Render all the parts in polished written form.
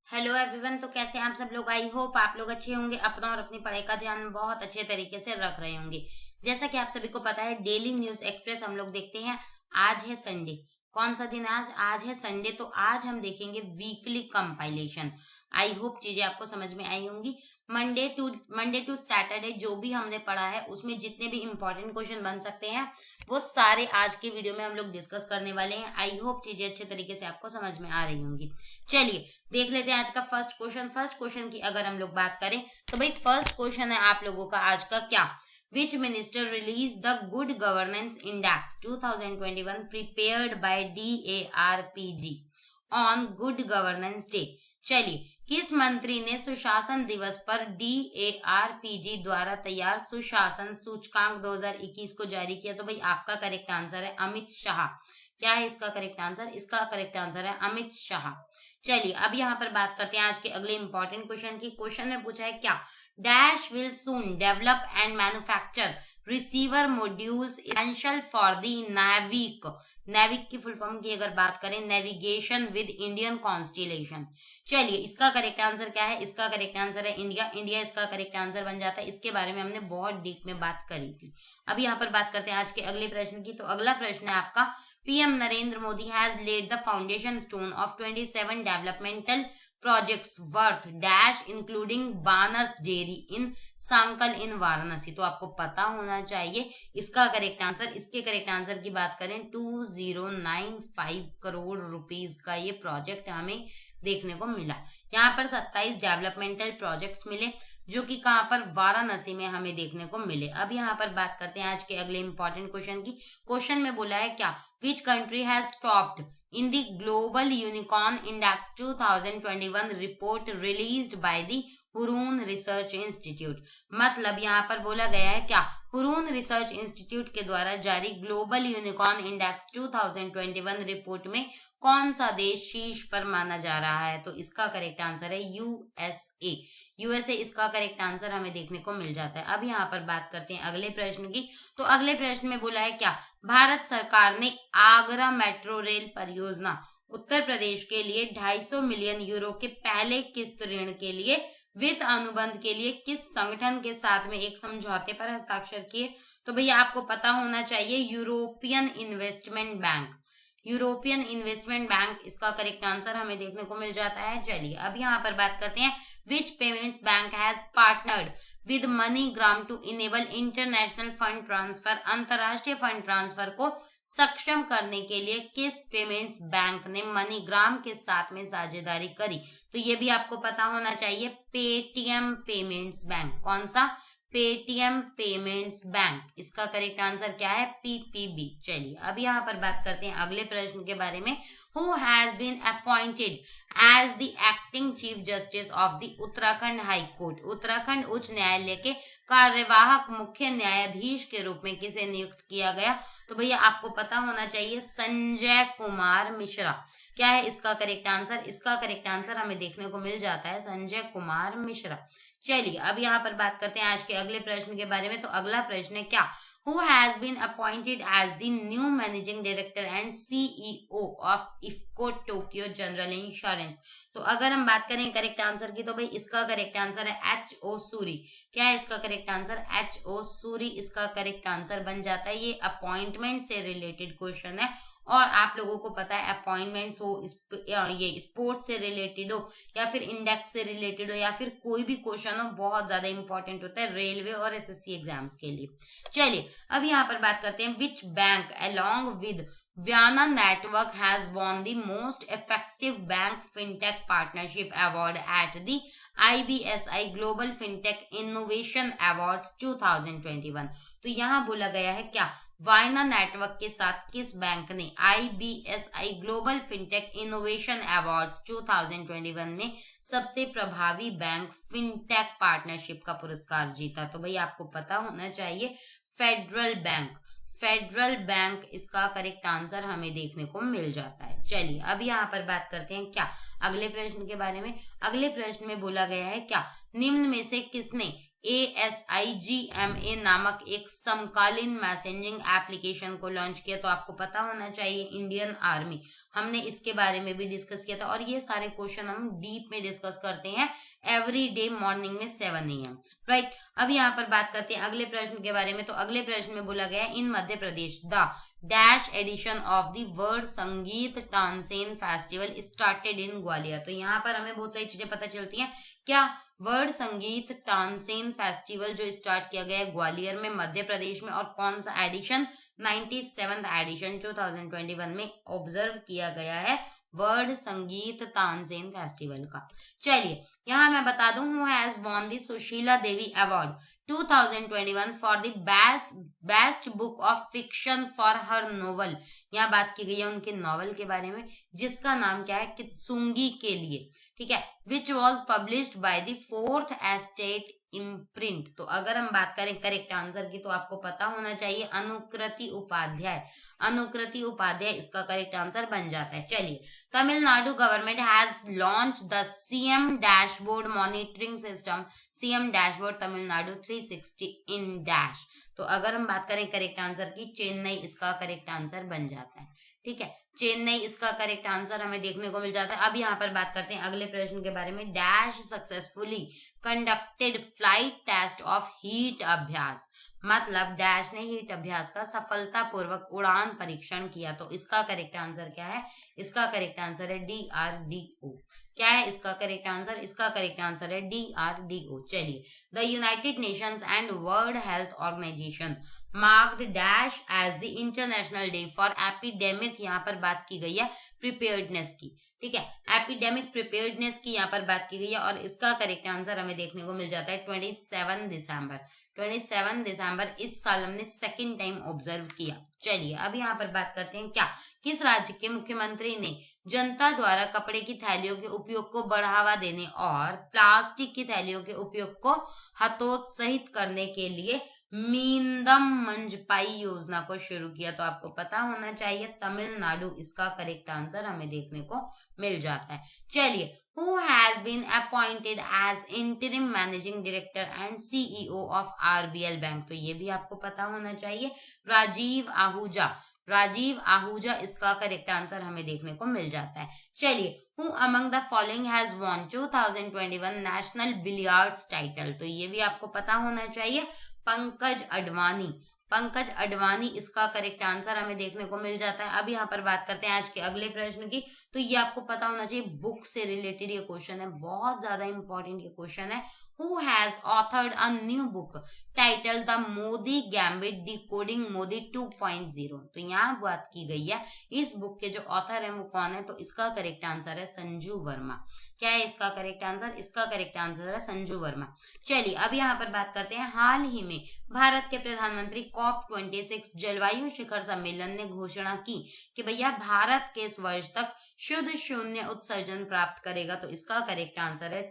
Hello everyone. तो कैसे हैं आप सब लोग। आई होप आप लोग अच्छे होंगे, अपना और अपनी पढ़ाई का ध्यान बहुत अच्छे तरीके से रख रहे होंगे। जैसा कि आप सभी को पता है, डेली न्यूज एक्सप्रेस हम लोग देखते हैं। आज है संडे। कौन सा दिन आज है संडे। तो आज हम देखेंगे वीकली कंपाइलेशन। आई होप चीजें आपको समझ में आई होंगी। मंडे टू सैटरडे जो भी हमने पढ़ा है उसमें जितने भी इंपॉर्टेंट क्वेश्चन बन सकते हैं वो सारे आज के वीडियो में हम लोग डिस्कस करने वाले हैं। आई होप चीजें अच्छे तरीके से आपको समझ में आ रही होंगी। चलिए देख लेते हैं आज का फर्स्ट क्वेश्चन की अगर हम लोग बात करें तो भाई फर्स्ट क्वेश्चन है आप लोगों का आज का क्या। Which minister release the good governance index 2021 prepared by DARPG on good governance day. चलिए, किस मंत्री ने सुशासन दिवस पर DARPG द्वारा तैयार सुशासन सूचकांक 2021 को जारी किया। तो भाई आपका करेक्ट आंसर है अमित शाह। क्या है इसका करेक्ट आंसर? इसका करेक्ट आंसर है अमित शाह। चलिए अब यहाँ पर बात करते हैं आज के अगले इंपॉर्टेंट क्वेश्चन की। क्वेश्चन में पूछा है क्या, dash will soon develop and manufacture receiver modules essential for the NavIC. NavIC की फुल फॉर्म की अगर बात करें, नेविगेशन विद इंडियन कॉन्स्टिलेशन। चलिए इसका करेक्ट आंसर क्या है? इसका करेक्ट आंसर है इंडिया। इंडिया इसका करेक्ट आंसर बन जाता है। इसके बारे में हमने बहुत डीप में बात करी थी। अब यहाँ पर बात करते हैं आज के अगले प्रश्न की। तो अगला प्रश्न है आपका, PM Narendra Modi has laid the foundation stone of 27 developmental projects worth dash including Banas Dairy in सांकल इन वाराणसी। तो आपको पता होना चाहिए इसका करेक्ट आंसर। इसके करेक्ट आंसर की बात करें 2095 करोड़ रुपीस का ये प्रोजेक्ट हमें देखने को मिला। यहाँ पर 27 डेवलपमेंटल प्रोजेक्ट्स मिले जो कि कहाँ पर, वाराणसी में हमें देखने को मिले। अब यहाँ पर बात करते हैं आज के अगले इंपॉर्टेंट क्वेश्चन की। क्वेश्चन में बोला है क्या, which country has topped in the global unicorn index 2021 report released by the Hurun research institute. मतलब यहाँ पर बोला गया है क्या, हुरून रिसर्च इंस्टीट्यूट के द्वारा जारी ग्लोबल यूनिकॉर्न इंडेक्स 2021 रिपोर्ट में कौन सा देश शीर्ष पर माना जा रहा है? तो इसका करेक्ट आंसर है USA। यूएसए इसका करेक्ट आंसर हमें देखने को मिल जाता है। अब यहाँ पर बात करते हैं अगले प्रश्न की। तो अगले प्रश्न में बोला है क्या, भारत सरकार ने आगरा मेट्रो रेल परियोजना उत्तर प्रदेश के लिए 250 मिलियन यूरो के पहले किस्त ऋण के लिए वित्त अनुबंध के लिए किस संगठन के साथ में एक समझौते पर हस्ताक्षर किए? तो भैया आपको पता होना चाहिए European investment bank. European investment bank इसका करेक्ट आंसर हमें देखने को मिल जाता है। चलिए अब यहाँ पर बात करते हैं, which payments bank has partnered with MoneyGram to enable international fund transfer. अंतरराष्ट्रीय फंड ट्रांसफर को सक्षम करने के लिए किस पेमेंट्स बैंक ने मनीग्राम के साथ में साझेदारी करी? तो ये भी आपको पता होना चाहिए, पेटीएम पेमेंट्स बैंक। कौन सा? Paytm payments bank. इसका करेक्ट आंसर क्या है? PPB। चलिए अब यहाँ पर बात करते हैं अगले प्रश्न के बारे में। Who has been appointed as the acting chief justice of the Uttarakhand high court. Uttarakhand उच्च न्यायालय के कार्यवाहक मुख्य न्यायाधीश के रूप में किसे नियुक्त किया गया? तो भैया आपको पता होना चाहिए संजय कुमार मिश्रा। क्या है इसका करेक्ट आंसर? इसका करेक्ट आंसर हमें देखने को मिल जाता है संजय कुमार मिश्रा। चलिए अब यहाँ पर बात करते हैं आज के अगले प्रश्न के बारे में। तो अगला प्रश्न है क्या, who has been appointed as the new managing director and CEO of IFFCO Tokyo general insurance. तो अगर हम बात करें करेक्ट आंसर की तो भाई इसका करेक्ट आंसर है HO सूरी। क्या है इसका करेक्ट आंसर? HO सूरी इसका करेक्ट आंसर बन जाता है। ये अपॉइंटमेंट से रिलेटेड क्वेश्चन है और आप लोगों को पता है अपॉइंटमेंट्स हो, ये स्पोर्ट्स से रिलेटेड हो या फिर इंडेक्स से रिलेटेड हो या फिर कोई भी क्वेश्चन हो, बहुत ज्यादा इंपॉर्टेंट होता है रेलवे और SSC एग्जाम्स के लिए। चलिए अब यहाँ पर बात करते हैं, which bank along with Vyana Network has won the most effective bank fintech partnership award at the IBSI Global Fintech Innovation Awards 2021। तो यहाँ बोला गया है क्या, वायना नेटवर्क के साथ किस बैंक ने IBSI global fintech innovation awards 2021 में सबसे प्रभावी बैंक फिनटेक पार्टनरशिप का पुरस्कार जीता? तो भाई आपको पता होना चाहिए फेडरल बैंक। फेडरल बैंक इसका करेक्ट आंसर हमें देखने को मिल जाता है। चलिए अब यहाँ पर बात करते हैं क्या, अगले प्रश्न के बारे में। अगले प्रश्न में बोला गया है क्या, निम्न में से किसने ASIGMA नामक एक समकालीन मैसेजिंग एप्लीकेशन को लॉन्च किया। तो आपको पता होना चाहिए इंडियन आर्मी, हमने इसके बारे में भी डिस्कस किया था और ये सारे क्वेश्चन हम डीप में डिस्कस करते हैं एवरी डे मॉर्निंग में 7 AM, राइट। अब यहाँ पर बात करते हैं अगले प्रश्न के बारे में। तो अगले प्रश्न में बोला गया है in Madhya Pradesh the dash edition of the world Sangeet Tansen festival started in Gwalior. तो यहाँ पर हमें बहुत सारी चीजें पता चलती हैं। क्या वर्ल्ड संगीत तानसेन फेस्टिवल जो स्टार्ट किया गया है ग्वालियर में मध्य प्रदेश में, और कौन सा एडिशन, 97th एडिशन 2021 में ऑब्जर्व किया गया है वर्ल्ड संगीत तानसेन फेस्टिवल का। चलिए यहाँ मैं बता दूं who has won the Sushila Devi award 2021 for the best book of fiction for her novel. यहाँ बात की गई है उनके नॉवल के बारे में जिसका नाम क्या है, कित्सुंगी के लिए, ठीक है, which was published by the fourth estate imprint. तो अगर हम बात करें करेक्ट आंसर की तो आपको पता होना चाहिए अनुकृति उपाध्याय, अनुकृति उपाध्याय इसका करेक्ट आंसर बन जाता है। चलिए Tamil Nadu government has launch the CM dashboard monitoring system, CM dashboard Tamil Nadu 360 in dash. तो अगर हम बात करें करेक्ट आंसर की, चेन्नई इसका करेक्ट आंसर बन जाता है, ठीक है, चेन्नई इसका करेक्ट आंसर हमें देखने को मिल जाता है। अब यहाँ पर बात करते हैं अगले प्रश्न के बारे में। Dash successfully conducted flight test of heat Abhyas, मतलब डैश ने हीट अभ्यास का सफलतापूर्वक उड़ान परीक्षण किया। तो इसका करेक्ट आंसर क्या है, इसका करेक्ट आंसर है DRDO। क्या है इसका करेक्ट आंसर, इसका करेक्ट आंसर है DRDO। चलिए the United Nations and World Health Organization marked dash as the international day for epidemic, यहाँ पर बात की गई है प्रिपेयर्डनेस की, ठीक है, एपिडेमिक प्रिपेयर्डनेस की यहाँ पर बात की गई है और इसका करेक्ट आंसर हमें देखने को मिल जाता है 27 दिसंबर। 27 दिसंबर इस साल हमने सेकेंड टाइम ऑब्जर्व किया। चलिए अब यहाँ पर बात करते हैं क्या, किस राज्य के मुख्यमंत्री ने जनता द्वारा कपड़े की थैलियों के उपयोग को बढ़ावा देने और प्लास्टिक की थैलियों के उपयोग को हतोत्साहित करने के लिए मींदम मंजपाई योजना को शुरू किया। तो आपको पता होना चाहिए तमिलनाडु इसका करेक्ट आंसर हमें देखने को मिल जाता है। चलिए who has been appointed as interim managing director and CEO of RBL bank, तो ये भी आपको पता होना चाहिए राजीव आहूजा, राजीव आहूजा इसका करेक्ट आंसर हमें देखने को मिल जाता है। चलिए who among the following has won 2021 national billiards title, तो ये भी आपको पता होना चाहिए पंकज अडवाणी, पंकज अडवाणी इसका करेक्ट आंसर हमें देखने को मिल जाता है। अब यहाँ पर बात करते हैं आज के अगले प्रश्न की। तो ये आपको पता होना चाहिए बुक से रिलेटेड ये क्वेश्चन है, बहुत ज्यादा इंपॉर्टेंट ये क्वेश्चन है। Who has authored a new book title the Modi gambit decoding Modi 2.0। तो यहाँ बात की गई है इस बुक के जो ऑथर है वो कौन है, तो इसका करेक्ट आंसर है संजू वर्मा। क्या है इसका करेक्ट आंसर, इसका करेक्ट आंसर है संजू वर्मा। चलिए अब यहाँ पर बात करते हैं हाल ही में भारत के प्रधानमंत्री COP26 जलवायु शिखर सम्मेलन ने घोषणा की कि भैया भारत के इस वर्ष तक शुद्ध शून्य उत्सर्जन प्राप्त करेगा। तो इसका करेक्ट आंसर है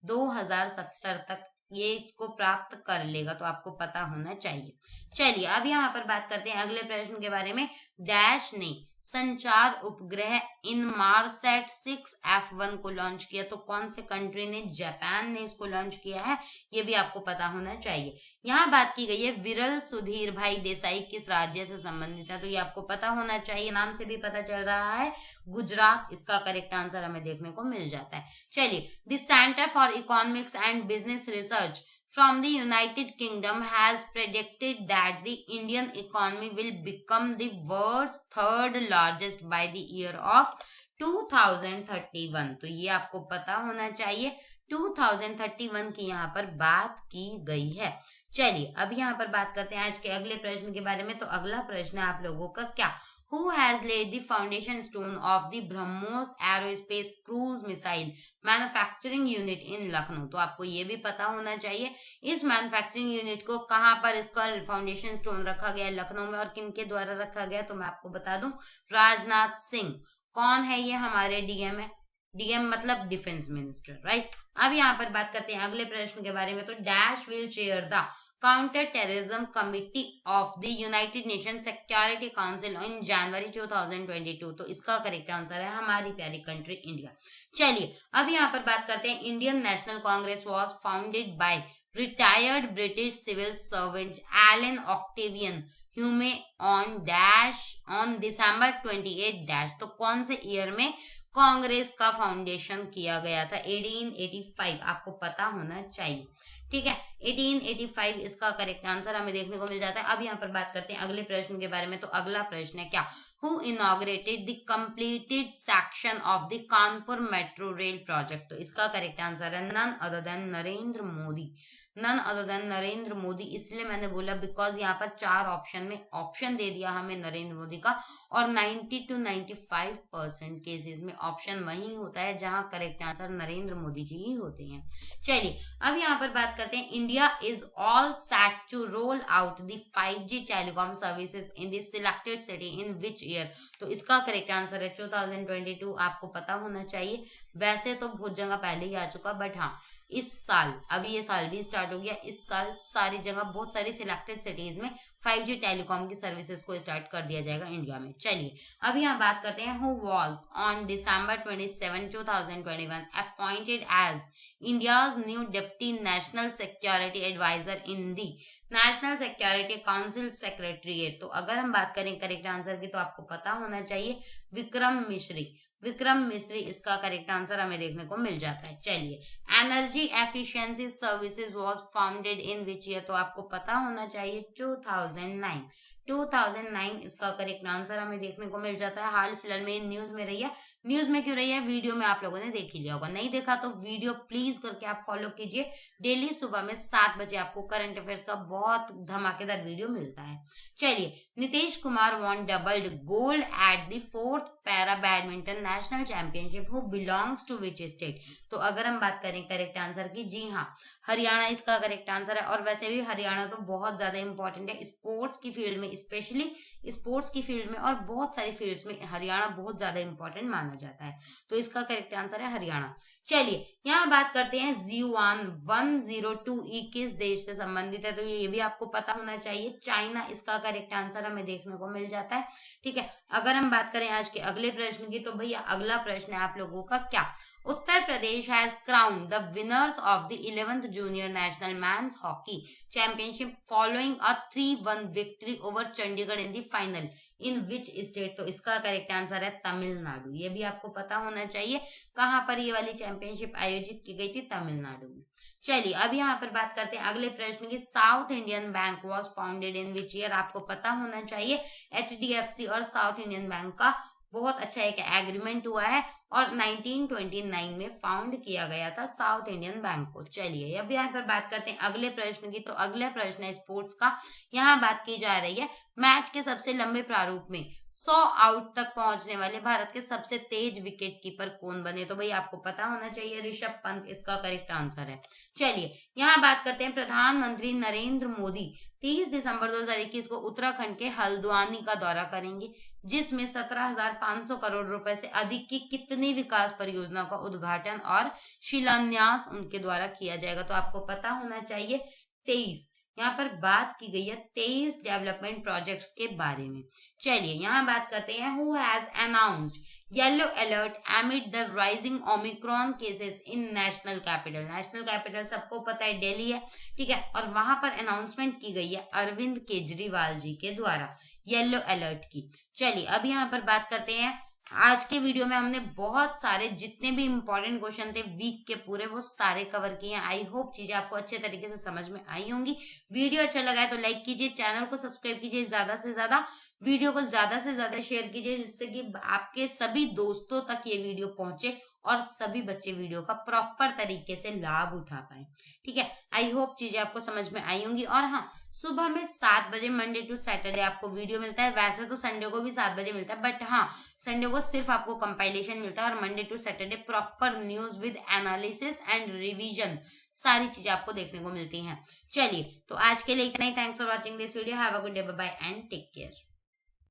2070 तक ये इसको प्राप्त कर लेगा। तो आपको पता होना चाहिए। चलिए अब यहाँ पर बात करते हैं अगले प्रश्न के बारे में। डैश ने संचार उपग्रह इनमारसैट 6F1 को लॉन्च किया। तो कौन से कंट्री ने, जापान ने इसको लॉन्च किया है, ये भी आपको पता होना चाहिए। यहाँ बात की गई है विरल सुधीर भाई देसाई किस राज्य से संबंधित है, तो ये आपको पता होना चाहिए, नाम से भी पता चल रहा है गुजरात इसका करेक्ट आंसर हमें देखने को मिल जाता है। चलिए the centre for economics and business research from the United Kingdom has predicted that the Indian economy will become the world's third largest by the year of 2031। तो ये आपको पता होना चाहिए 2031 की यहाँ पर बात की गई है। चलिए अब यहाँ पर बात करते हैं आज के अगले प्रश्न के बारे में। तो अगला प्रश्न है आप लोगों का क्या, Who has laid the foundation stone of the BrahMos Aerospace Cruise Missile Manufacturing Unit in Lucknow. तो आपको ये भी पता होना चाहिए इस मैन्युफैक्चरिंग यूनिट को कहाँ पर इसका फाउंडेशन स्टोन रखा गया, लखनऊ में, और किन के द्वारा रखा गया। तो मैं आपको बता दूं राजनाथ सिंह। कौन है ये, हमारे डीएम है, डीएम मतलब डिफेंस मिनिस्टर, राइट। अब यहाँ पर बात करते हैं अगले प्रश्न के बारे में। तो dash will chair the counter terrorism committee of the United Nation Security Council in January 2022। तो इसका करेक्ट आंसर है हमारी प्यारी कंट्री इंडिया। चलिए अब यहाँ पर बात करते हैं। Indian National Congress was founded by retired British civil servant Allan Octavian Hume on December 28 तो कौन से ईयर में कांग्रेस का फाउंडेशन किया गया था? 1885, आपको पता होना चाहिए। ठीक है, 1885 इसका करेक्ट आंसर हमें देखने को मिल जाता है। अब यहाँ पर बात करते हैं अगले प्रश्न के बारे में। तो अगला प्रश्न है क्या? Who inaugurated the completed section of the Kanpur metro rail project? तो इसका करेक्ट आंसर है none other than Narendra Modi. None other than Narendra Modi इसलिए मैंने बोला बिकॉज यहाँ पर 4 ऑप्शन में ऑप्शन दे दिया हमें नरेंद्र मोदी का, और 90 to 95% केसेस में ऑप्शन वही होता है जहां करेक्ट आंसर नरेंद्र मोदी जी ही होते हैं। चलिए अब यहाँ पर बात करते हैं। India is all set to roll out the 5G telecom services in the selected city in which year? तो इसका करेक्ट आंसर है 2022। आपको पता होना चाहिए, वैसे तो बहुत जगह पहले ही आ चुका, बट हाँ इस साल, अभी ये साल भी स्टार्ट हो गया, इस साल सारी जगह बहुत सारी सिलेक्टेड सिटीज में 5G टेलीकॉम की सर्विसेज को स्टार्ट कर दिया जाएगा इंडिया में। चलिए अब यहाँ बात करते हैं। Who was on December 27, 2021 appointed as India's new deputy national security adviser in the national security council secretariat? तो अगर हम बात करें करेक्ट आंसर की, तो आपको पता होना चाहिए विक्रम मिश्री। विक्रम मिश्री इसका करेक्ट आंसर हमें देखने को मिल जाता है। चलिए energy efficiency services was founded in which year? तो आपको पता होना चाहिए 2009। 2009 इसका करेक्ट आंसर हमें देखने को मिल जाता है। हाल फिलहाल में न्यूज में रही है। न्यूज में क्यों रही है? वीडियो में आप लोगों ने देख ही लिया होगा, नहीं देखा तो वीडियो प्लीज करके आप फॉलो कीजिए। डेली सुबह में 7 बजे आपको करंट अफेयर्स का बहुत धमाकेदार वीडियो मिलता है। चलिए Nitesh Kumar won doubled gold at the 4th para badminton national championship who belongs to which state? तो अगर हम बात करें करेक्ट आंसर की, जी हाँ हरियाणा इसका करेक्ट आंसर है। और वैसे भी हरियाणा तो बहुत ज्यादा इंपॉर्टेंट है स्पोर्ट्स की फील्ड में, स्पेशली स्पोर्ट्स की फील्ड में और बहुत सारी फील्ड्स में हरियाणा बहुत ज्यादा इंपॉर्टेंट माना जाता है। तो इसका करेक्ट आंसर है हरियाणा। चलिए यहाँ बात करते हैं ZUAN 102E किस देश से संबंधित है? तो ये भी आपको पता होना चाहिए, चाइना इसका करेक्ट आंसर हमें देखने को मिल जाता है। ठीक है, अगर हम बात करें आज के अगले प्रश्न की, तो भैया अगला प्रश्न है आप लोगों का क्या? Uttar Pradesh has crowned the winners of the 11th junior national men's hockey championship following a 3-1 victory over Chandigarh in the final in which state? तो इसका करेक्ट आंसर है तमिलनाडु। ये भी आपको पता होना चाहिए कहां पर ये वाली चैंपियनशिप आयोजित की गई थी, तमिलनाडु में। चलिए अब यहाँ पर बात करते हैं अगले प्रश्न की। South Indian bank was founded in which year? आपको पता होना चाहिए HDFC और साउथ इंडियन बैंक का बहुत अच्छा एक एग्रीमेंट हुआ है और 1929 में फाउंड किया गया था साउथ इंडियन बैंक को। चलिए अब यहाँ पर बात करते हैं अगले प्रश्न की। तो अगला प्रश्न है स्पोर्ट्स का। यहाँ बात की जा रही है मैच के सबसे लंबे प्रारूप में 100 आउट तक पहुंचने वाले भारत के सबसे तेज विकेट कीपर कौन बने? तो भाई आपको पता होना चाहिए ऋषभ पंत इसका करेक्ट आंसर है। चलिए यहाँ बात करते हैं प्रधानमंत्री नरेंद्र मोदी 30 दिसंबर 2021 को उत्तराखंड के हल्द्वानी का दौरा करेंगे, जिसमें 17,500 करोड़ रुपए से अधिक की कितनी विकास परियोजना का उद्घाटन और शिलान्यास उनके द्वारा किया जाएगा? तो आपको पता होना चाहिए 23। यहाँ पर बात की गई है 23 डेवलपमेंट प्रोजेक्ट्स के बारे में। चलिए यहाँ बात करते हैं who has announced yellow alert एमिड the rising Omicron cases in national capital? National capital सबको पता है दिल्ली है, ठीक है, और वहां पर अनाउंसमेंट की गई है अरविंद केजरीवाल जी के द्वारा येलो अलर्ट की। चलिए अब यहाँ पर बात करते हैं आज के वीडियो में हमने बहुत सारे जितने भी इंपॉर्टेंट क्वेश्चन थे वीक के पूरे वो सारे कवर किए हैं। आई होप चीजें आपको अच्छे तरीके से समझ में आई होंगी। वीडियो अच्छा लगा है तो लाइक कीजिए, चैनल को सब्सक्राइब कीजिए, ज्यादा से ज्यादा वीडियो को ज्यादा से ज्यादा शेयर कीजिए, जिससे कि आपके सभी दोस्तों तक ये वीडियो पहुंचे और सभी बच्चे वीडियो का प्रॉपर तरीके से लाभ उठा पाए। ठीक है, आई होप चीजें आपको समझ में आई होंगी। और हाँ, सुबह में 7 बजे मंडे टू सैटरडे आपको वीडियो मिलता है। वैसे तो संडे को भी 7 बजे मिलता है, बट हाँ संडे को सिर्फ आपको कंपाइलेशन मिलता है और Monday to Saturday proper news with analysis and revision सारी चीजें आपको देखने को मिलती हैं। चलिए तो आज के लिए इतना ही। Thanks for watching this video. Have a good day, bye bye and take care.